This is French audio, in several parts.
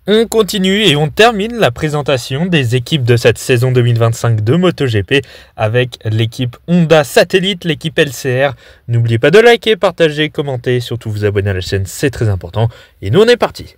On continue et on termine la présentation des équipes de cette saison 2025 de MotoGP avec l'équipe Honda Satellite, l'équipe LCR. N'oubliez pas de liker, partager, commenter, surtout vous abonner à la chaîne, c'est très important. Et nous on est parti.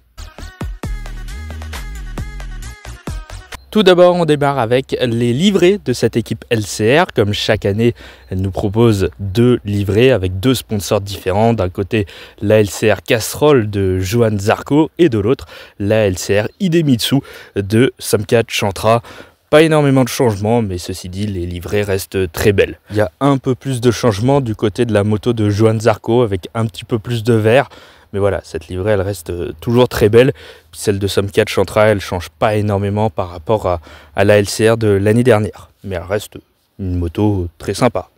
Tout d'abord, on démarre avec les livrets de cette équipe LCR. Comme chaque année, elle nous propose 2 livrets avec 2 sponsors différents. D'un côté, la LCR Castrol de Johan Zarco et de l'autre, la LCR Idemitsu de Somkhat Chantra. Pas énormément de changements, mais ceci dit, les livrets restent très belles. Il y a un peu plus de changements du côté de la moto de Johan Zarco avec un petit peu plus de vert. Mais voilà, cette livrée, elle reste toujours très belle. Puis celle de Somkhat Chantra, elle ne change pas énormément par rapport à la LCR de l'année dernière. Mais elle reste une moto très sympa.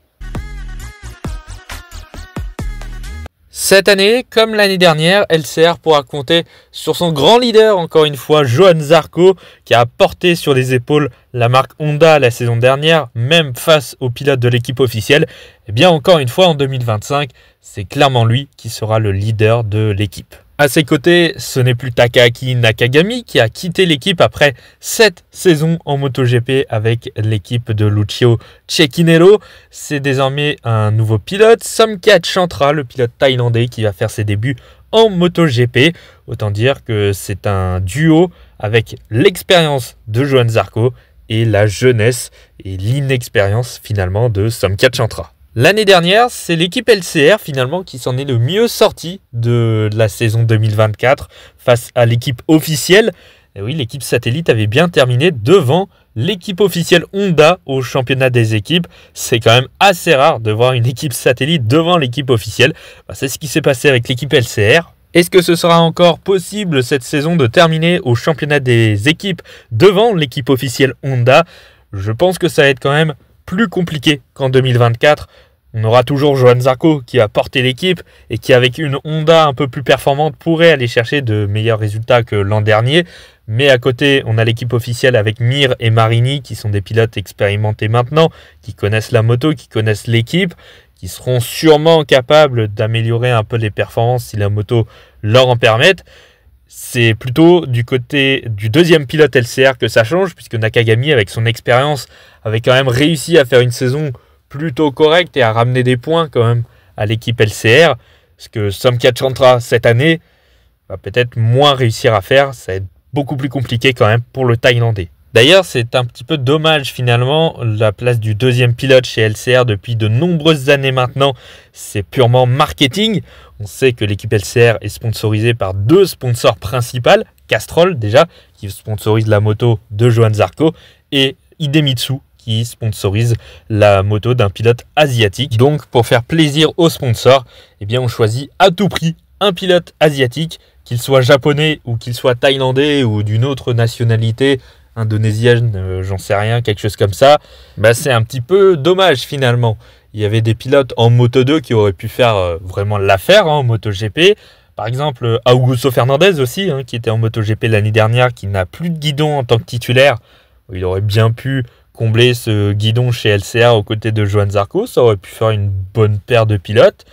Cette année, comme l'année dernière, LCR pourra compter sur son grand leader, encore une fois, Johan Zarco, qui a porté sur les épaules la marque Honda la saison dernière, même face aux pilotes de l'équipe officielle. Et bien encore une fois, en 2025, c'est clairement lui qui sera le leader de l'équipe. À ses côtés, ce n'est plus Takaaki Nakagami qui a quitté l'équipe après 7 saisons en MotoGP avec l'équipe de Lucio Cecchinello. C'est désormais un nouveau pilote, Somkhat Chantra, le pilote thaïlandais qui va faire ses débuts en MotoGP. Autant dire que c'est un duo avec l'expérience de Johan Zarco et la jeunesse et l'inexpérience finalement de Somkhat Chantra. L'année dernière, c'est l'équipe LCR finalement qui s'en est le mieux sortie de la saison 2024 face à l'équipe officielle. Et oui, l'équipe satellite avait bien terminé devant l'équipe officielle Honda au championnat des équipes. C'est quand même assez rare de voir une équipe satellite devant l'équipe officielle. C'est ce qui s'est passé avec l'équipe LCR. Est-ce que ce sera encore possible cette saison de terminer au championnat des équipes devant l'équipe officielle Honda? Je pense que ça va être quand même plus compliqué qu'en 2024. On aura toujours Johan Zarco qui va porter l'équipe et qui, avec une Honda un peu plus performante, pourrait aller chercher de meilleurs résultats que l'an dernier. Mais à côté, on a l'équipe officielle avec Mir et Marini qui sont des pilotes expérimentés maintenant, qui connaissent la moto, qui connaissent l'équipe, qui seront sûrement capables d'améliorer un peu les performances si la moto leur en permette. C'est plutôt du côté du deuxième pilote LCR que ça change, puisque Nakagami, avec son expérience, avait quand même réussi à faire une saison plutôt correcte et à ramener des points quand même à l'équipe LCR. Ce que Somkhat Chantra cette année va peut-être moins réussir à faire. Ça va être beaucoup plus compliqué quand même pour le Thaïlandais. D'ailleurs, c'est un petit peu dommage finalement, la place du deuxième pilote chez LCR depuis de nombreuses années maintenant, c'est purement marketing. On sait que l'équipe LCR est sponsorisée par 2 sponsors principaux, Castrol déjà, qui sponsorise la moto de Johan Zarco, et Idemitsu, qui sponsorise la moto d'un pilote asiatique. Donc pour faire plaisir aux sponsors, eh bien on choisit à tout prix un pilote asiatique, qu'il soit japonais ou qu'il soit thaïlandais ou d'une autre nationalité, indonésienne, j'en sais rien, quelque chose comme ça. C'est un petit peu dommage finalement. Il y avait des pilotes en Moto 2 qui auraient pu faire vraiment l'affaire en MotoGP. Par exemple, Augusto Fernandez aussi, qui était en MotoGP l'année dernière, qui n'a plus de guidon en tant que titulaire. Il aurait bien pu combler ce guidon chez LCR aux côtés de Johan Zarco. Ça aurait pu faire une bonne paire de pilotes.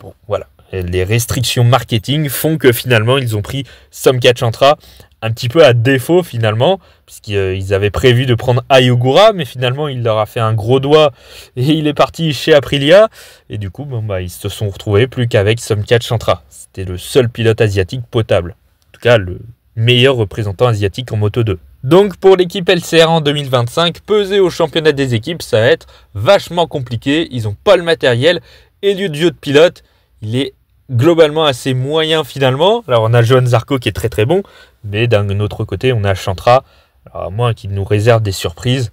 Bon, voilà. Les restrictions marketing font que finalement, ils ont pris Somkhat Chantra un petit peu à défaut finalement, puisqu'ils avaient prévu de prendre Ayogura, mais finalement, il leur a fait un gros doigt et il est parti chez Aprilia. Et du coup, ils se sont retrouvés plus qu'avec Somkhat Chantra. C'était le seul pilote asiatique potable. En tout cas, le meilleur représentant asiatique en Moto 2. Donc pour l'équipe LCR en 2025, peser au championnat des équipes, ça va être vachement compliqué. Ils n'ont pas le matériel et le duo de pilotes, il est globalement assez moyen finalement. Alors on a Johan Zarco qui est très très bon, mais d'un autre côté on a Chantra. Alors à moins qu'il nous réserve des surprises,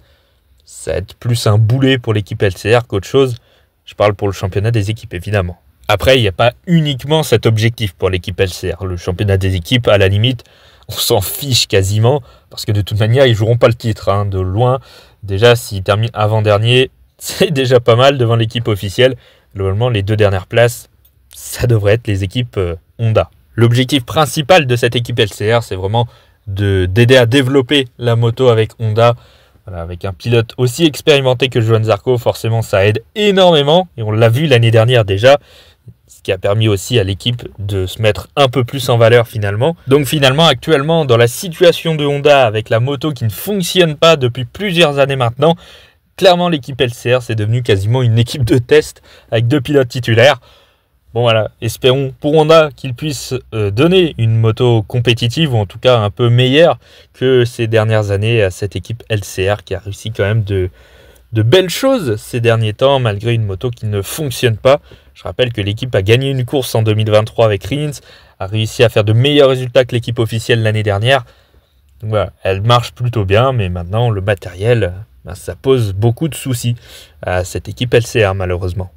ça va être plus un boulet pour l'équipe LCR qu'autre chose. Je parle pour le championnat des équipes évidemment. Après, il n'y a pas uniquement cet objectif pour l'équipe LCR. Le championnat des équipes, à la limite, on s'en fiche quasiment, parce que de toute manière, ils ne joueront pas le titre, de loin. Déjà, s'ils terminent avant-dernier, c'est déjà pas mal devant l'équipe officielle. Globalement, les 2 dernières places, ça devrait être les équipes Honda. L'objectif principal de cette équipe LCR, c'est vraiment d'aider à développer la moto avec Honda. Voilà, avec un pilote aussi expérimenté que Johan Zarco, forcément, ça aide énormément. Et on l'a vu l'année dernière déjà. ce qui a permis aussi à l'équipe de se mettre un peu plus en valeur finalement. Donc finalement, actuellement, dans la situation de Honda avec la moto qui ne fonctionne pas depuis plusieurs années maintenant, clairement l'équipe LCR c'est devenu quasiment une équipe de test avec 2 pilotes titulaires. Bon voilà, espérons pour Honda qu'il puisse donner une moto compétitive ou en tout cas un peu meilleure que ces dernières années à cette équipe LCR qui a réussi quand même de belles choses ces derniers temps malgré une moto qui ne fonctionne pas. Je rappelle que l'équipe a gagné une course en 2023 avec Rins, a réussi à faire de meilleurs résultats que l'équipe officielle l'année dernière. Donc voilà, elle marche plutôt bien, mais maintenant le matériel, ça pose beaucoup de soucis à cette équipe LCR malheureusement.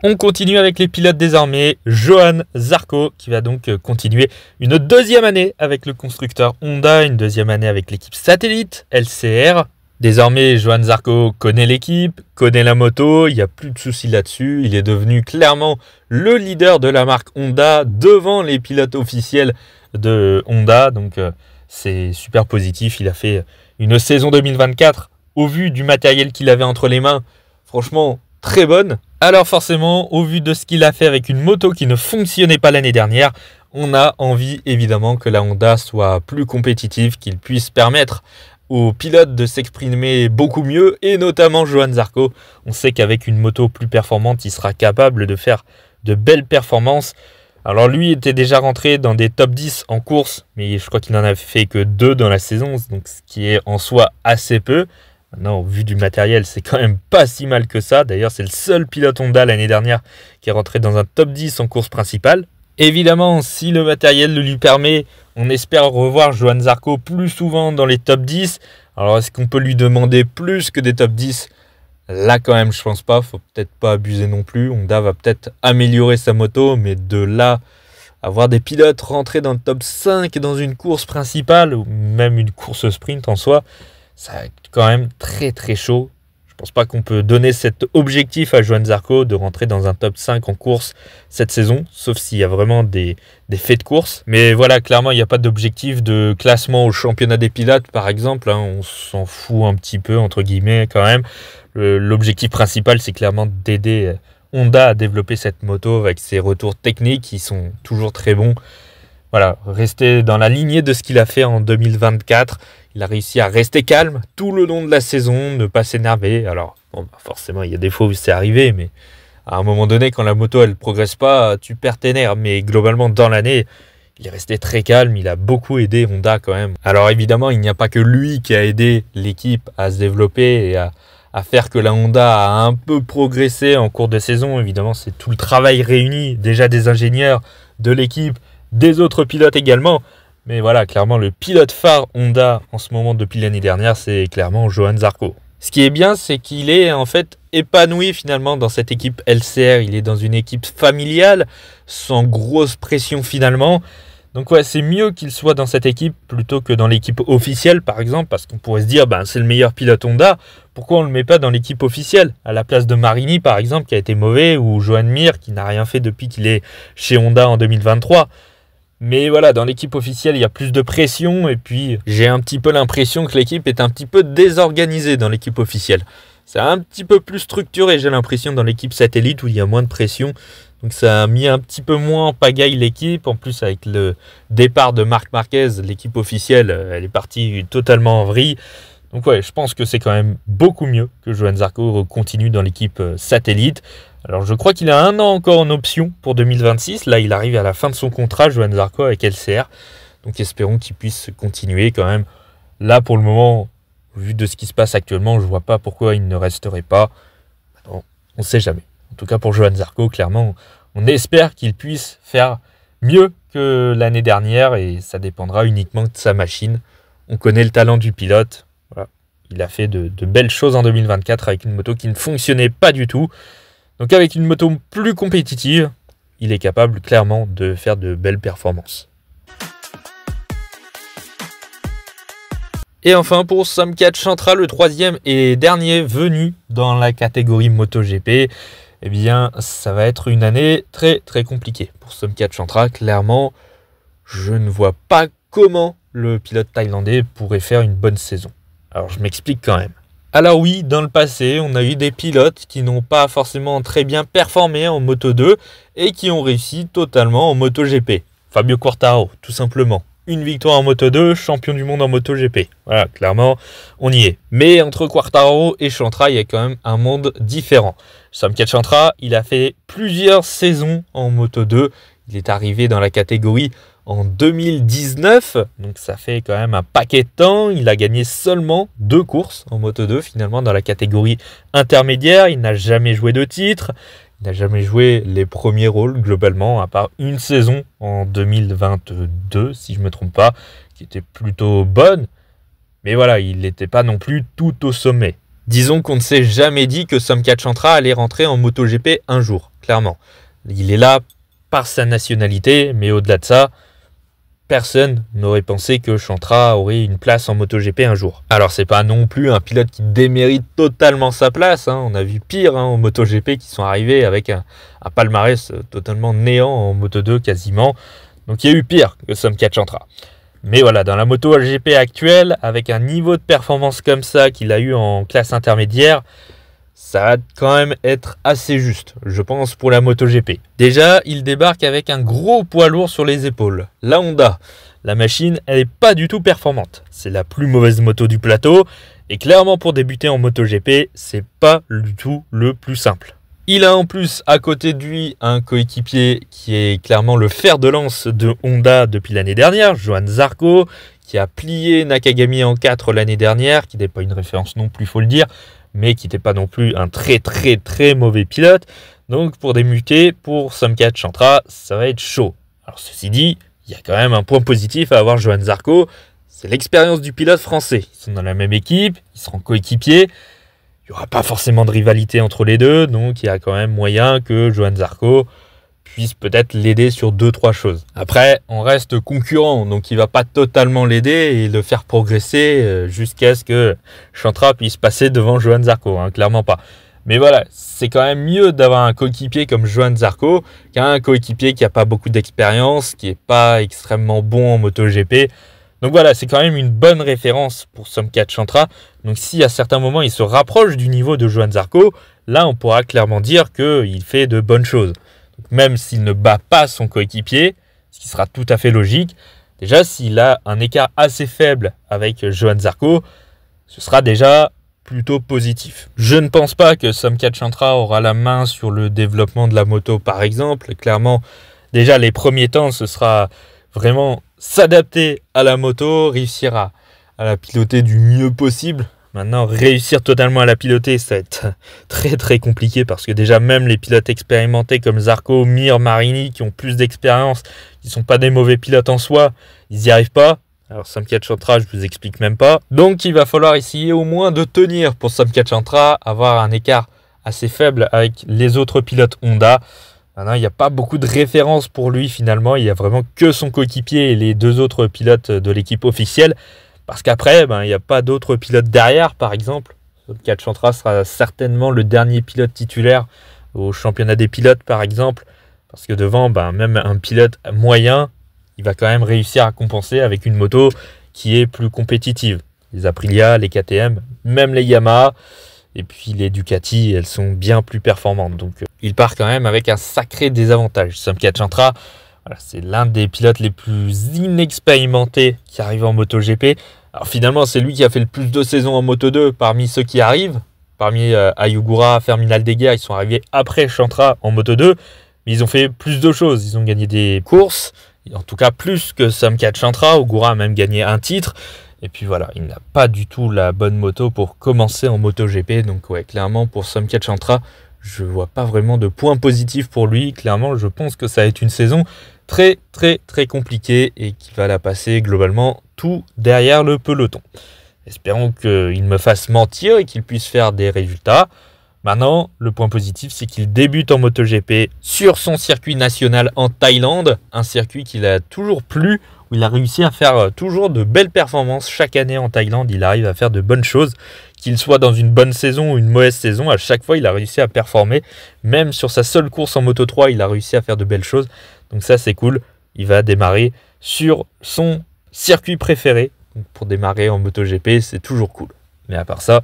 On continue avec les pilotes désormais. Johann Zarco qui va donc continuer une deuxième année avec le constructeur Honda, une deuxième année avec l'équipe satellite LCR. Désormais, Johann Zarco connaît l'équipe, connaît la moto, il n'y a plus de soucis là-dessus. Il est devenu clairement le leader de la marque Honda devant les pilotes officiels de Honda. Donc c'est super positif. Il a fait une saison 2024 au vu du matériel qu'il avait entre les mains. Franchement, très bonne. Alors forcément, au vu de ce qu'il a fait avec une moto qui ne fonctionnait pas l'année dernière, on a envie évidemment que la Honda soit plus compétitive, qu'il puisse permettre aux pilotes de s'exprimer beaucoup mieux, et notamment Johann Zarco. On sait qu'avec une moto plus performante, il sera capable de faire de belles performances. Alors lui était déjà rentré dans des top 10 en course, mais je crois qu'il n'en a fait que 2 dans la saison, donc ce qui est en soi assez peu. Maintenant, au vu du matériel, c'est quand même pas si mal que ça. D'ailleurs, c'est le seul pilote Honda l'année dernière qui est rentré dans un top 10 en course principale. Évidemment, si le matériel le lui permet, on espère revoir Johann Zarco plus souvent dans les top 10. Alors, est-ce qu'on peut lui demander plus que des top 10 ? Là, quand même, je pense pas. Faut peut-être pas abuser non plus. Honda va peut-être améliorer sa moto, mais de là, avoir des pilotes rentrer dans le top 5 dans une course principale, ou même une course sprint en soi, ça va être quand même très très chaud. Je pense pas qu'on peut donner cet objectif à Johann Zarco de rentrer dans un top 5 en course cette saison, sauf s'il y a vraiment des faits de course. Mais voilà, clairement, il n'y a pas d'objectif de classement au championnat des pilotes, par exemple. On s'en fout un petit peu, entre guillemets, quand même. L'objectif principal, c'est clairement d'aider Honda à développer cette moto avec ses retours techniques qui sont toujours très bons. Voilà, rester dans la lignée de ce qu'il a fait en 2024. Il a réussi à rester calme tout le long de la saison, ne pas s'énerver. Alors, forcément, il y a des fois où c'est arrivé, mais à un moment donné, quand la moto, elle progresse pas, tu perds tes nerfs. Mais globalement, dans l'année, il est resté très calme. Il a beaucoup aidé Honda quand même. Alors évidemment, il n'y a pas que lui qui a aidé l'équipe à se développer et à faire que la Honda a un peu progressé en cours de saison. Évidemment, c'est tout le travail réuni, déjà des ingénieurs, de l'équipe, des autres pilotes également. Mais voilà, clairement, le pilote phare Honda en ce moment depuis l'année dernière, c'est clairement Johann Zarco. Ce qui est bien, c'est qu'il est en fait épanoui finalement dans cette équipe LCR. Il est dans une équipe familiale, sans grosse pression finalement. Donc ouais, c'est mieux qu'il soit dans cette équipe plutôt que dans l'équipe officielle par exemple, parce qu'on pourrait se dire, c'est le meilleur pilote Honda, pourquoi on ne le met pas dans l'équipe officielle, à la place de Marini par exemple, qui a été mauvais, ou Joan Mir, qui n'a rien fait depuis qu'il est chez Honda en 2023. Mais voilà, dans l'équipe officielle, il y a plus de pression, et puis j'ai un petit peu l'impression que l'équipe est un petit peu désorganisée dans l'équipe officielle. C'est un petit peu plus structuré, j'ai l'impression, dans l'équipe satellite où il y a moins de pression. Donc ça a mis un petit peu moins en pagaille l'équipe. En plus, avec le départ de Marc Marquez, l'équipe officielle, elle est partie totalement en vrille. Donc ouais, je pense que c'est quand même beaucoup mieux que Johann Zarco continue dans l'équipe satellite. Alors je crois qu'il a 1 an encore en option pour 2026. Là, il arrive à la fin de son contrat, Johann Zarco, avec LCR. Donc espérons qu'il puisse continuer quand même. Là, pour le moment, vu de ce qui se passe actuellement, je ne vois pas pourquoi il ne resterait pas. On ne sait jamais. En tout cas, pour Johann Zarco, clairement, on espère qu'il puisse faire mieux que l'année dernière et ça dépendra uniquement de sa machine. On connaît le talent du pilote. Voilà. Il a fait de belles choses en 2024 avec une moto qui ne fonctionnait pas du tout. Donc avec une moto plus compétitive, il est capable clairement de faire de belles performances. Et enfin pour Somcat Chantra, le 3e et dernier venu dans la catégorie MotoGP, eh bien ça va être une année très très compliquée pour Somcat Chantra. Clairement, je ne vois pas comment le pilote thaïlandais pourrait faire une bonne saison. Alors je m'explique quand même. Alors oui, dans le passé, on a eu des pilotes qui n'ont pas forcément très bien performé en Moto 2 et qui ont réussi totalement en MotoGP. Fabio Quartararo, tout simplement. Une victoire en Moto 2, champion du monde en MotoGP. Voilà, clairement, on y est. Mais entre Quartararo et Chantra, il y a quand même un monde différent. Somket Chantra, il a fait plusieurs saisons en Moto 2. Il est arrivé dans la catégorie en 2019, donc ça fait quand même un paquet de temps. Il a gagné seulement 2 courses en Moto 2, finalement, dans la catégorie intermédiaire. Il n'a jamais joué de titre. Il n'a jamais joué les premiers rôles globalement, à part une saison en 2022, si je ne me trompe pas, qui était plutôt bonne. Mais voilà, il n'était pas non plus tout au sommet. Disons qu'on ne s'est jamais dit que Somket Chantra allait rentrer en MotoGP un jour, clairement. Il est là par sa nationalité, mais au-delà de ça, personne n'aurait pensé que Chantra aurait une place en MotoGP un jour. Alors c'est pas non plus un pilote qui démérite totalement sa place, hein. On a vu pire en MotoGP qui sont arrivés avec un palmarès totalement néant en Moto2 quasiment. Donc il y a eu pire que Somket Chantra. Mais voilà, dans la MotoGP actuelle, avec un niveau de performance comme ça qu'il a eu en classe intermédiaire, ça va quand même être assez juste, je pense, pour la MotoGP. Déjà, il débarque avec un gros poids lourd sur les épaules, la Honda. La machine, elle n'est pas du tout performante. C'est la plus mauvaise moto du plateau, et clairement pour débuter en MotoGP, c'est pas du tout le plus simple. Il a en plus à côté de lui un coéquipier qui est clairement le fer de lance de Honda depuis l'année dernière, Johann Zarco, qui a plié Nakagami en 4 l'année dernière, qui n'est pas une référence non plus, faut le dire, mais qui n'était pas non plus un très mauvais pilote. Donc pour débuter, pour Somket Chantra, ça va être chaud. Alors ceci dit, il y a quand même un point positif à avoir Johann Zarco, c'est l'expérience du pilote français. Ils sont dans la même équipe, ils seront coéquipiers, il n'y aura pas forcément de rivalité entre les deux, donc il y a quand même moyen que Johann Zarco puisse peut-être l'aider sur 2-3 choses. Après, on reste concurrent, donc il ne va pas totalement l'aider et le faire progresser jusqu'à ce que Chantra puisse passer devant Johann Zarco, hein, clairement pas. Mais voilà, c'est quand même mieux d'avoir un coéquipier comme Johann Zarco qu'un coéquipier qui n'a pas beaucoup d'expérience, qui n'est pas extrêmement bon en MotoGP. Donc voilà, c'est quand même une bonne référence pour Somket Chantra. Donc si à certains moments il se rapproche du niveau de Johann Zarco, là on pourra clairement dire qu'il fait de bonnes choses. Donc, même s'il ne bat pas son coéquipier, ce qui sera tout à fait logique, déjà s'il a un écart assez faible avec Johann Zarco, ce sera déjà plutôt positif. Je ne pense pas que Somket Chantra aura la main sur le développement de la moto par exemple. Clairement, déjà les premiers temps, ce sera vraiment s'adapter à la moto, réussir à la piloter du mieux possible. Maintenant, réussir totalement à la piloter, ça va être très compliqué parce que déjà même les pilotes expérimentés comme Zarco, Mir, Marini, qui ont plus d'expérience, qui ne sont pas des mauvais pilotes en soi, ils n'y arrivent pas. Alors Somket Chantra, je vous explique même pas. Donc il va falloir essayer au moins de tenir pour Somket Chantra, avoir un écart assez faible avec les autres pilotes Honda. Maintenant, il n'y a pas beaucoup de références pour lui finalement, il n'y a vraiment que son coéquipier et les 2 autres pilotes de l'équipe officielle. Parce qu'après, il n'y a pas d'autres pilotes derrière, par exemple. Somket Chantra sera certainement le dernier pilote titulaire au championnat des pilotes, par exemple. Parce que devant, même un pilote moyen, il va quand même réussir à compenser avec une moto qui est plus compétitive. Les Aprilia, les KTM, même les Yamaha, et puis les Ducati, elles sont bien plus performantes. Donc il part quand même avec un sacré désavantage. Somket Chantra, voilà, c'est l'un des pilotes les plus inexpérimentés qui arrive en MotoGP. Alors finalement, c'est lui qui a fait le plus de saisons en Moto2 parmi ceux qui arrivent. Parmi Ayugura, Fermin Aldeguer, ils sont arrivés après Chantra en Moto2. Mais ils ont fait plus de choses. Ils ont gagné des courses, en tout cas plus que Somket Chantra. Ogura a même gagné un titre. Et puis voilà, il n'a pas du tout la bonne moto pour commencer en MotoGP. Donc ouais, clairement pour Somket Chantra, je vois pas vraiment de points positifs pour lui. Clairement, je pense que ça va être une saison très compliquée et qui va la passer globalement tout derrière le peloton. Espérons qu'il me fasse mentir et qu'il puisse faire des résultats. Maintenant, le point positif, c'est qu'il débute en MotoGP sur son circuit national en Thaïlande, un circuit qu'il a toujours plu, où il a réussi à faire toujours de belles performances. Chaque année en Thaïlande, il arrive à faire de bonnes choses. Qu'il soit dans une bonne saison ou une mauvaise saison, à chaque fois, il a réussi à performer. Même sur sa seule course en Moto3, il a réussi à faire de belles choses. Donc ça, c'est cool. Il va démarrer sur son circuit préféré. Donc pour démarrer en MotoGP, c'est toujours cool. Mais à part ça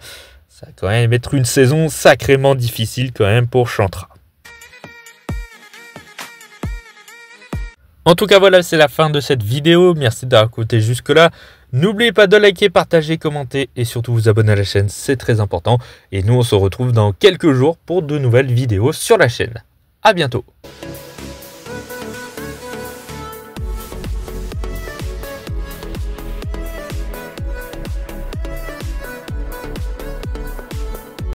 Ça va quand même être une saison sacrément difficile quand même pour Chantra. En tout cas voilà, c'est la fin de cette vidéo. Merci d'avoir écouté jusque là. N'oubliez pas de liker, partager, commenter et surtout vous abonner à la chaîne, c'est très important. Et nous on se retrouve dans quelques jours pour de nouvelles vidéos sur la chaîne. À bientôt.